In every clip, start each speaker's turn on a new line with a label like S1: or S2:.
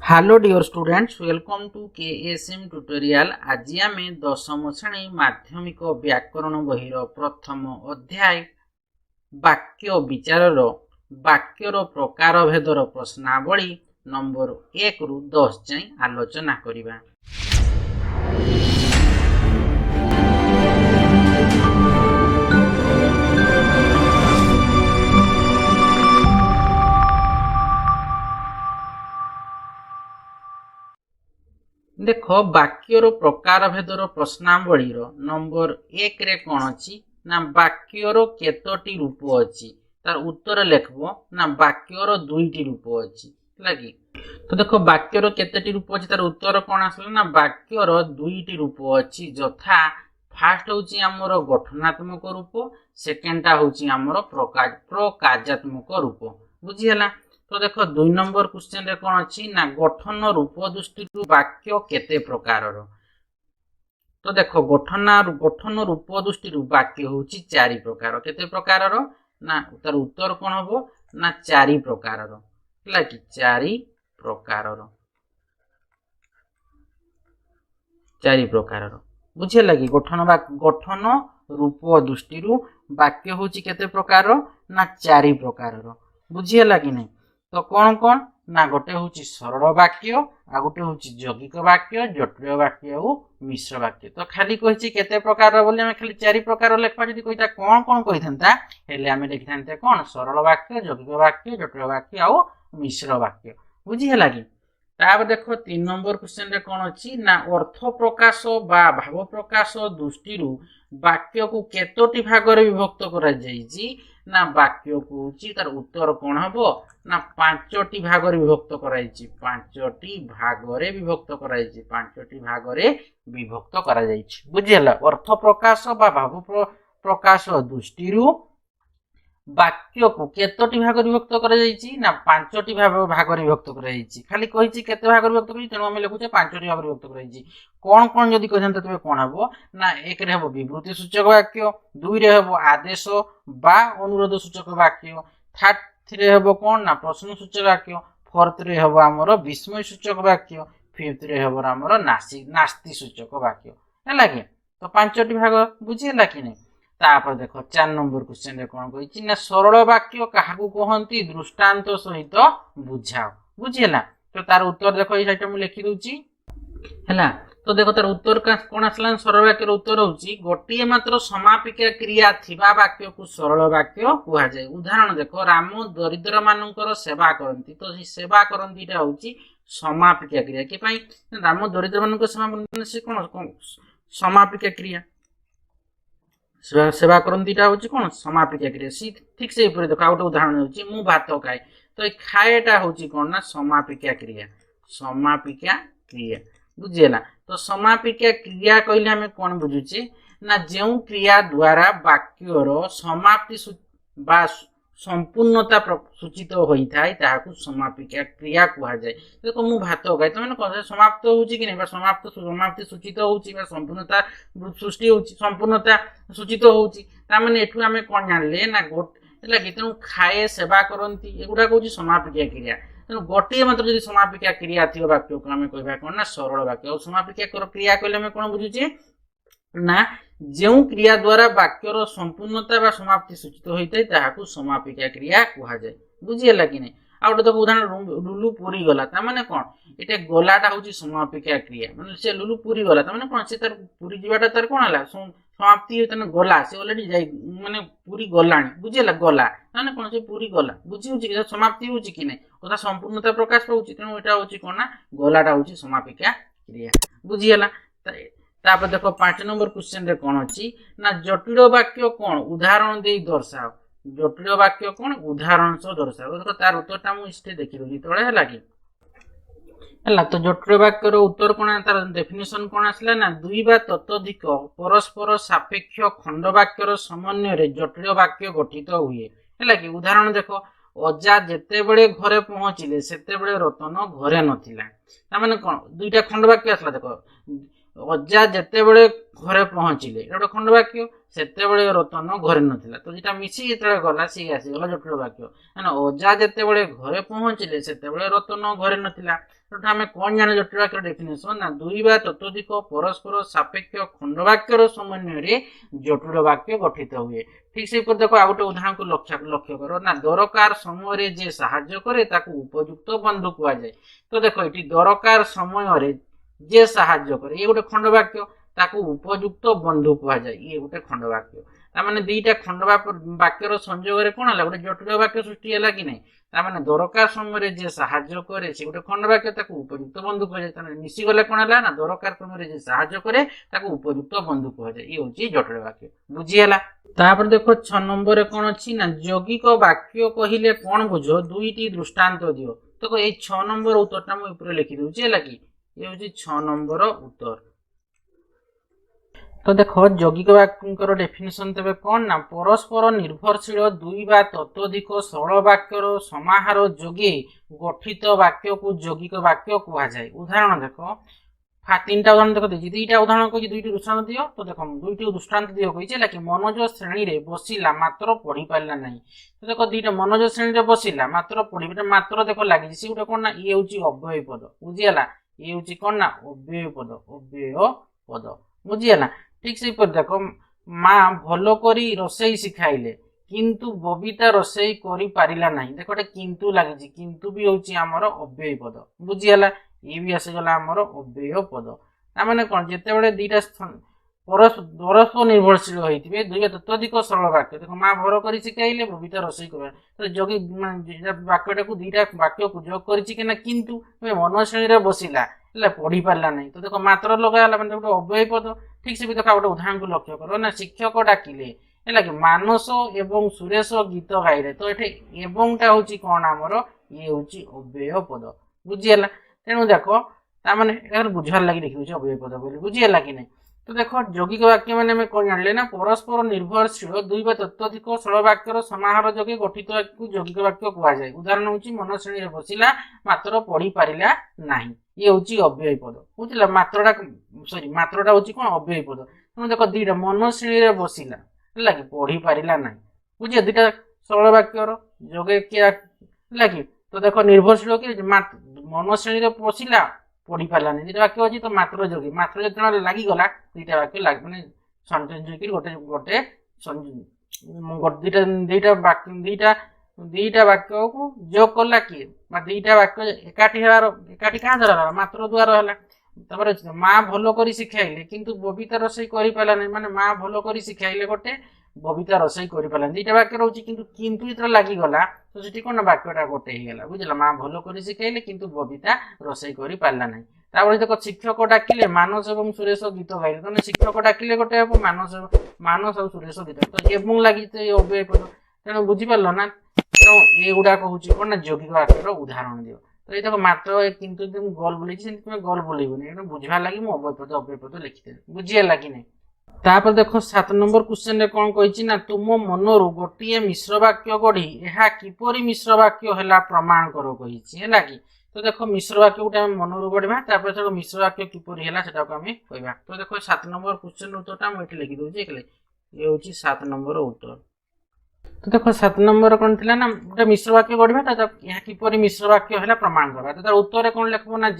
S1: Hello dear students, welcome to KSM tutorial. आज आम 10म श्रेणी माध्यमिक व्याकरण बहिर प्रथम अध्याय वाक्य विचार वाक्यर प्रकार भेदर प्रश्नावली नंबर 1 रु 10 जाए आलोचना करिबा। देख वाक्यर प्रकार भेदर प्रश्नावली नंबर 1 रे कौन अच्छी ना वाक्यर केतोटी रूप अच्छी तार उत्तर लिखब ना वाक्यर दुईटी रूप अच्छी लगी। तो देखो वाक्यर केतोटी रूप अच्छी तार उत्तर कौन आसला ना वाक्यर दुईटी रूप अच्छी यथा फास्ट होची हमर गठनात्मक रूप, सेकेंडटा होची हमर प्रकार्यात्मक रूप। बुझी हला। तो देखो 2 नंबर क्वेश्चन रे कौन अच्छी ना गठन रूप दृष्टि वाक्य केते प्रकार। तो देखो गठन रूप दृष्टि वाक्य होची 4 प्रकार। केते प्रकार ना तार उत्तर कौन हबो ना 4 प्रकार हला कि 4 प्रकार बुझे लगी। गठन रूप दृष्टि वाक्य होची केते प्रकार ना 4 प्रकार बुझी लगी नहीं। तो कौन कौन ना गोटे होची सरल वाक्य, आ गोटे होची यौगिक वाक्य, जटिल वाक्य और मिश्र वाक्य। तो खाली कहिछि केते प्रकार बोली हम खाली 4 प्रकार लेखबा। जदि कहिता कौन कौन कहिथंता हेले हम लिखिथांते कौन सरल वाक्य, यौगिक वाक्य, जटिल वाक्य और मिश्र वाक्य। बुझी हला कि। तापर देखो 3 नंबर क्वेश्चन रे कौन अछि ना अर्थ प्रकाश बा भाव प्रकाश दृष्टि वाक्य को केतोटी भाग रे विभक्त करा जाईछि ना वाक्य को होची तार उत्तर कौन हबो ना 5टी भाग रे विभक्त कराइछि। 5टी भाग रे विभक्त कराइछि। 5टी भाग रे विभक्त करा जाइछि। बुझियला। अर्थ प्रकाश बा भाव प्रकाश दृष्टि वाक्य को केतोटी भाग रे विभक्त करा जाइछि ना 5टी भाग रे विभक्त करा जाइछि। खाली कहिछि केते भाग रे विभक्त करिछि तेनु हम लिखुछे 5टी भाग रे विभक्त करा जाइछि। कोन कोन जदि कहिथांते तबे कोन हबो ना 1 रे हबो विवृति सूचक वाक्य, 2 रे हबो आदेश बा अनुरोध सूचक वाक्य, 3 रे हबो कोन ना प्रश्न सूचक वाक्य, 4th रे हबो हमरो विस्मय सूचक वाक्य, 5th रे हबो हमरो नास्ति सूचक वाक्य हैला कि। तो 5टी भाग बुझियला कि नै। तापर देखो 4 नंबर क्वेश्चन रे कोन कहिछि ना सरल वाक्य काहाकू कहंती दृष्टांत सहित बुझाओ। बुझियला। तो तार उत्तर देखो ए साइड में लिखि दोछि हैला। तो देखो तार उत्तर कोन आसला सरल वाक्य रो उत्तर होछि गोटिए मात्र समापिका क्रिया थिबा वाक्य को सरल वाक्य कुहा जाय। उदाहरण देखो राम दरिद्र मानकर सेवा करंती। तो सी सेवा करंतीटा होछि समापिका क्रिया के पई राम दरिद्र मानकर सेवा करंती से कोन समापिका क्रिया। सेवा करंतीटा होछि कोन समापिका क्रिया। सी ठीक से ऊपर देखो आउट उदाहरण होछि मु भात खाए। तो ए खाएटा होछि कोन ना समापिका क्रिया। समापिका क्रिया बुझियला। तो समापिका क्रिया कहले हमें कोन बुझुचे ना जेउ क्रिया द्वारा वाक्यर समाप्ति बा संपूर्णता सूचित होई थाय ताहाकू समापिका क्रिया कुहा जाय। देखो मु भात खाए तो माने कोन समाप्त होउची कि नै बा समाप्ति सूचित होउची बा संपूर्णता सृष्टि होउची संपूर्णता सूचित होउची। ता माने एठू हमें कोन जानले ना गोट लागि तेनु खाए सेवा करंती एगुडा कहउची समापिका क्रिया। तेणु गोटे मात्र जदि समापिका क्रिया थी वाक्य को आम कहबा कोन ना सरल वाक्य। और समापिका क्रिया कहले हमें कोन बुझुचे ना जेउ क्रिया द्वारा वाक्यर संपूर्णता बा समाप्ति सूचित होइतै ताहाकू समापिका क्रिया कुहा जाय। बुझियला कि नै। आ गोटे देखो उदाहरण लुलु पुरी गला। ता माने कोन एटे गलाटा होची समापिका क्रिया। माने से लुलु पुरी गला ता माने कोन से तार पुरी जीवाटा तार कोन हला समाप्ति तने गला से ऑलरेडी जाई माने पूरी गलाणी। बुझियला गला माने कोन से पूरी गला बुझी होची कि समाप्ति होची कि नै ओता संपूर्णता प्रकाश पाउची। तेनु एटा होची कोन ना गलाटा होची समापिका क्रिया। बुझियला। तापर देखो 5 नंबर क्वेश्चन रे कोन अछि ना जटिल वाक्य कोन उदाहरण देई दर्शाओ। जटिल वाक्य कोन उदाहरण से दर्शाओ। देखो तार उत्तरटा मु इस्ते देखि दोजी तळे हला कि हला। तो जटिल वाक्य रो उत्तर कोन तार डेफिनेशन कोन आसला ना 2 बा ततोधिक परस्पर सापेक्ष खंड वाक्य रो समन्वय रे जटिल वाक्य गठित हुए हला कि। उदाहरण देखो अजा जेते बेले घरे पहुंचिले सेते बेले रतन घरे नथिला। ता माने कोन दुईटा खंड वाक्य आसला। देखो अजा जेते बेले घरे पहुंचिले एटा खंड वाक्य, सेते बेले रतन घरे नथिला। तो जेटा मिसी जेते गला सी आसी गला जटिल वाक्य। माने अजा जेते बेले घरे पहुंचिले सेते बेले रतन घरे नथिला। तो आम कौन जाने जटिल वाक्य डेफिनेशन ना दुई बा ततोधिक परस्पर सापेक्ष खंड वाक्यर समन्वय जटिल वाक्य गठित हुए। ठीक से देखो आ गोटे उदाहरण को लक्ष्य करो ना दरकार समय जे साहाय्य करे ताकू उपयुक्त बंधु कह जाए। तो देखो ये दरकार समय जे साहाय्य करे ये गोटे खंड वाक्य ताकू उपयुक्त बंधु कह जाए ये गोटे खंड वाक्य तार दुईटा खंड वाक्यर संयोग कौन है गोटे जटिल वाक्य सृष्टि है कि नहीं तार दरकार समय जे साहाय्य करे से गोटे खंड वाक्य ताकू उपयुक्त बंधु कह जाए मिशीगले कौन है ना दरकार समय जे साहाय्य करे ताकू उपयुक्त बंधु कह जाए ये हूँ जटिल वाक्य बुझीगला। तापर देखो 6 नंबर कौन अच्छी ना यौगिक वाक्य कहले कौन बुझ दुईटी दृष्टांत दियो। देखो ये 6 नंबर उत्तरटा मुझे लिखी दूसरी है कि ये हूँ 6 नंबर उत्तर। तो देखो यौगिक वाक्यर डेफिनेशन तेरे कौन ना परस्पर निर्भरशील दुई बा ततोधिक सरल वाक्यर समाहार जोगे गठित वाक्य को यौगिक वाक्य कह जाए। उदाहरण देखो 3टा उदाहरण देखो दुईटा उदाहरण कही दुईटी दृष्टांत दियो। तो देखो दुईटी दृष्टांत दियो कही कि मनोज श्रेणी रे बसिला मात्र पढ़ी पारा ना। तो देखो दुईटा मनोज श्रेणी रे बसिला मात्र पढ़ी मात्र देखो लगी सी गोटे कौन ना ये हूँ अव्यय पद बुझीगला ये हूँ कौन ना अव्यय पद बुझीगला। ठीक से देखो माँ भल करी रोसई शिखाइले किंतु बबीता रोसई करी पारिला नहीं। देखो किंतु लगी किंतु भी हूँ आमर अव्यय पद बुझीगला ये भी आसीगला आमर अव्यय पद ताने कौन जिते दुईटा परस्पर निर्भरशील होते दुई ततोधिक सरल वाक्य देखो माँ भर कर शिखाइले बबीता रोसई कर तो जोगी वाक्यटा को दुईटा वाक्य को जोग कर किंतु मन श्रेणी बसिला पढ़ी पारा नहीं। तो देखो मात्र लगाला मैंने गोटे अव्यय पद। ठीक से भी देखो गोटे उदाहरण को लक्ष्य करो ना शिक्षक डाकिले है कि मानस एवं सुरेश गीत गाइले। तो ये एवंटा हूँ कौन आमर ये हूँ अव्यय पद बुझीगला। तेणु देखो ताने बुझार लगी लिखी अव्यय पद बोली बुझीगला कि नहीं। तो देखो यौगिक वाक्य मैंने कौन जान ना परस्पर निर्भरशील दुई बा ततोधिक सरल वाक्यर समाहार जोगे गठित यौगिक वाक्य कह जाए। उदाहरण हूँ मन श्रेणी बसिला मात्र पढ़ी पारिला नहीं ये हूँ अव्यय पद बुझला मात्रटा मात्रटा हूँ कौन अव्यय पद। तुम देखो दुईटा मन श्रेणी बसिला है कि पढ़ी पारिला नहीं बुझे दुईटा सरल वाक्यर जोगे क्या है। तो देखो निर्भरशील कि मन श्रेणी बसिला पढ़ी पारा नहीं दुईटा वाक्य अच्छी तो मात्र जोगी मात्र जो लगिगला दुईटा वाक्य मैंने सेंटेंस गोटे गोटे दुईटा वाक्य को जोग कला किए दुईटा वाक्य एकाठी क्या द्वारा मात्र द्वारा है। माँ भल कर शिखाइले किंतु बबीता रोसई कर पारा नहीं माने माँ भल कर शिखाइले गोटे बबीता रोसई कर पारा दुईटा वाक्य रोचे किंतु जो लगिगला तो सीटी कौन वाक्यटा गोटे होगा बुझला माँ भल कर शिखाइले किंतु बबीता रोसई कर पारा नहीं। तापर देखो शिक्षक डाकिले मानस एवं सुरेश गीत गाइले तो शिक्षक डाकिले गोटे हम मानस और सुरेश गीत तो एवं लगी अव्यय पद तेणु बुझीपार ना। तो ये गुड़ाक हूँ कौन ना यौगिक वाक्यर उदाहरण दियो। तो ये देखो मात्र किंतु गोल बोली गोल बोलेबनी बुझा लगी मुझे अव्यय पद लिखिदेली बुझीगला कि नहीं। तापर देखो 7 नंबर क्वेश्चन रे कौन कही ना तुम मनरु गोटे मिश्र वाक्य गढ़ी यह किपरि मिश्र वाक्य है प्रमाण करो कही है कि। तो देखो मिश्र वाक्य गोटे मनरु गढ़ा मिश्र वाक्य किपरि है कहवा। तो देखो 7 नंबर क्वेश्चन उत्तरटा मुझे लिखी दूसरी ये हूँ 7 नंबर उत्तर। तो देखो 7 नंबर कौन थी ना गोटे मिश्र वाक्य गढ़ा यह किपरि मिश्र वाक्य है प्रमाण करवा। तो उत्तर कौन लिखब ना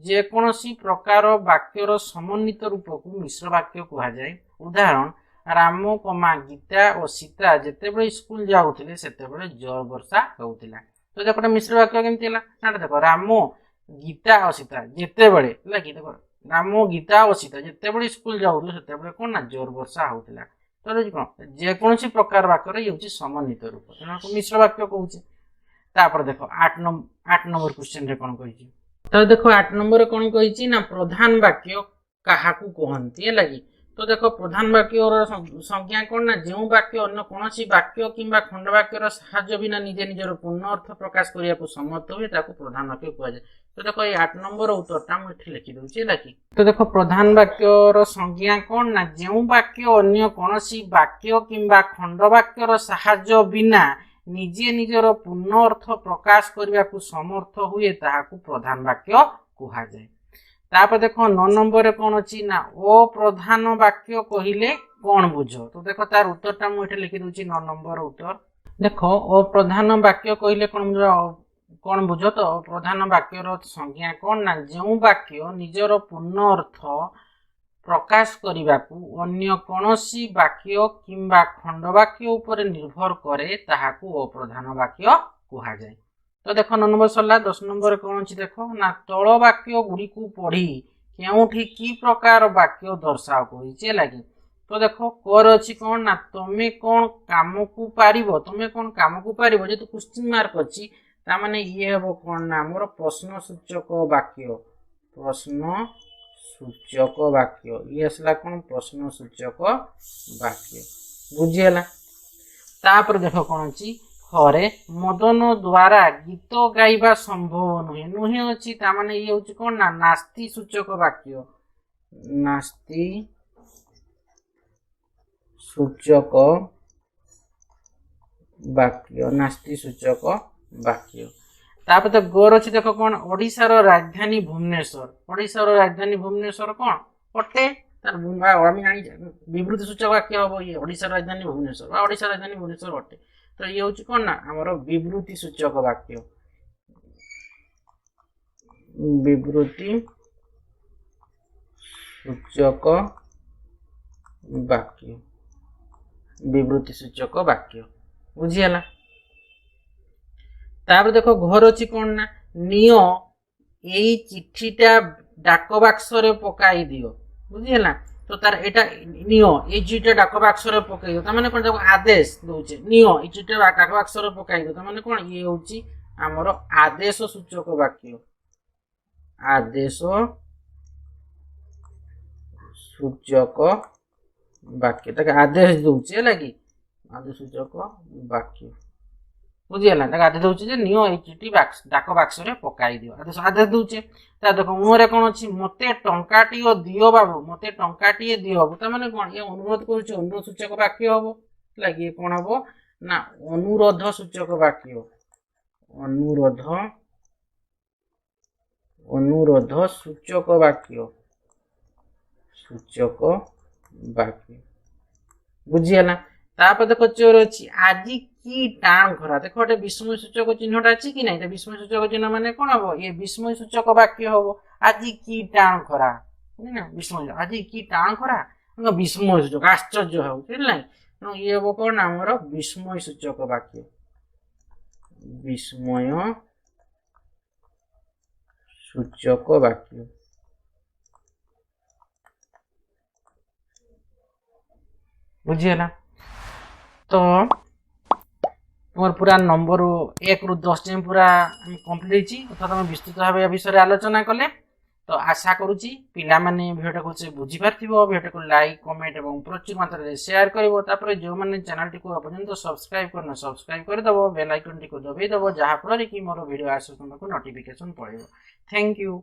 S1: जेकोसी प्रकार वाक्यर समन्वित रूप को मिश्र वाक्य कह जाए। उदाहरण राम कमा गीता और सीता जिते स्कूल जाऊे से जोर वर्षा होता। तो देखो मिश्र वाक्य केमती ना देखो राम गीता और सीता जिते कि देखो राम गीता और सीता जिते स्कूल जाऊे से कौन ना जोर वर्षा होता। तो जेकोसी प्रकार वाक्यर ये हूँ समन्वित रूप तेनाली मिश्र वाक्य कहूँ। देखो 8 नंबर क्वेश्चन रे कौन कही। तो देखो 8 नंबर कौन कही ना प्रधान वाक्य क्या कहती है लगी। तो देखो प्रधान वाक्य संज्ञा कौन ना जो वाक्य अन्य कौन वाक्य किंबा खंड वाक्यर साहाय्य बिना निजे निजर पूर्ण अर्थ प्रकाश करने को समर्थ हुए प्रधान वाक्य कह जाए। तो देखो ये 8 नंबर उत्तरटा मुझे लिखी दूसरी है कि। तो देखो प्रधान वाक्यर संज्ञा कौन ना जो वाक्य अन्य कौन वाक्य किंबा खंड वाक्यर साहाय्य बिना निजे निजर पूर्ण अर्थ प्रकाश करने को समर्थ हुए प्रधान वाक्य कह जाए। तापर देखो 9 नंबर कौन अच्छी ना अप्रधान वाक्य कहले कौन बुझ। तो देखो तार उत्तरटा मुझे लिखी दूसरी 9 नंबर उत्तर। देखो अप्रधान वाक्य कहले कौन बुझ कौन बुझ तो प्रधान वाक्यर संज्ञा कौन ना जो वाक्य निजर पूर्ण अर्थ प्रकाश करने को अन्य कौनसी वाक्य किंबा खंडवाक्य उपर निर्भर करे ताहाकू अप्रधान वाक्य कहा जाए। तो देख 9 नंबर सरला 10 नंबर कौन अच्छी देख ना तल वाक्य गुड़ी को पढ़ी केउठी की प्रकार वाक्य दर्शाओ कही लगी। तो देख कर अच्छी कौन ना तुमे कौन काम को पारिबो तुमे कौन काम को पारिबो जे तो क्वेश्चन मार्क अच्छी तामाने ये हम कौन ना मोर प्रश्न सूचक वाक्य प्रश्न सूचक वाक्य ये असला कौन प्रश्न सूचक वाक्य बुझीगला। तापर देख कौन अच्छी हरे मदन द्वारा गीत गाइबा संभव नुहे नुहे अच्छी तामाने ये होची कौन ना नास्ति सूचक वाक्य नास्ति सूचक वाक्य नास्ति सूचक वाक्य। तापर तो गोर अच्छी देख कौन ओडिशार राजधानी भुवनेश्वर ओडिशार राजधानी भुवनेश्वर कौन अटे तार विवृत्ति सूचक वाक्य हम ये ओडिशार राजधानी भुवनेश्वर ओडिशा राजधानी भुवनेश्वर अटे। तो ये होची कौन ना हमर विवृत्ति सूचक वाक्य विवृत्ति सूचक वाक्य विवृत्ति सूचक वाक्य बुझीगला। तापर देखो घर अच्छी कौन ना नियो यही चिठीटा डाक बाक्स रे पकाई दियो बुझीगला। तो तार एटा नियो ए चिठीटा डाक बाक्स रे पकाई दियो तामाने कोन देखो आदेश दोचे नियो ए चिठीटा डाक बाक्स रे पकाई दियो तामाने कोन ये होची हमर आदेश सूचक वाक्य आदेश सूचक वाक्य तक आदेश दोचे लगी आदेश सूचक वाक्य बुझीगला। तक आदेश दोचे जे नियो ए चिठी डाक बाक्स रे पकाई दियो आदेश आदेश दोचे। ता देखो मुहरे कोन अछि मते टंकाटियो दियो बाबू मते टंकाटिए दियो बाबू त माने कोन ये अनुरोध करूछ अनुरोध सूचक वाक्य हबो लागि कोन हबो ना अनुरोध सूचक वाक्य अनुरोध अनुरोध सूचक वाक्य सूचक वाक्य बुझीगला। तापर देखो चोर अछि आजि की टाण खरा देखो गोटे विस्मय सूचक चिन्हटा अछि कि नै त विस्मय सूचक चिन्ह माने कोन हबो ये विस्मय सूचक वाक्य हबो आजि की टाण खरा ना विस्मय आजि की टाण खरा विस्मय सूचक आश्चर्य हो बुझिलै न ये हबो कोन हमर विस्मय सूचक वाक्य विस्मय सूचक वाक्य बुझीगला। तो तुम पूरा नंबर 1 रु 10 जाए पूरा कंप्लीट अर्थात तुम विस्तृत भाव या विषय आलोचना कले। तो आशा करुच्ची पिला माने भिडियो को से बुझी पारथिबो भिडियो को लाइक कमेंट और प्रचुर मात्रा रे शेयर करिवो। तापर जो माने चैनल टी को अपने सब्सक्राइब करना सब्सक्राइब कर दबो बेल आइकन टी को दबाई दबो जहा फल कि मोर वीडियो आसो तुमको नोटिफिकेशन पड़ेबो। Thank you.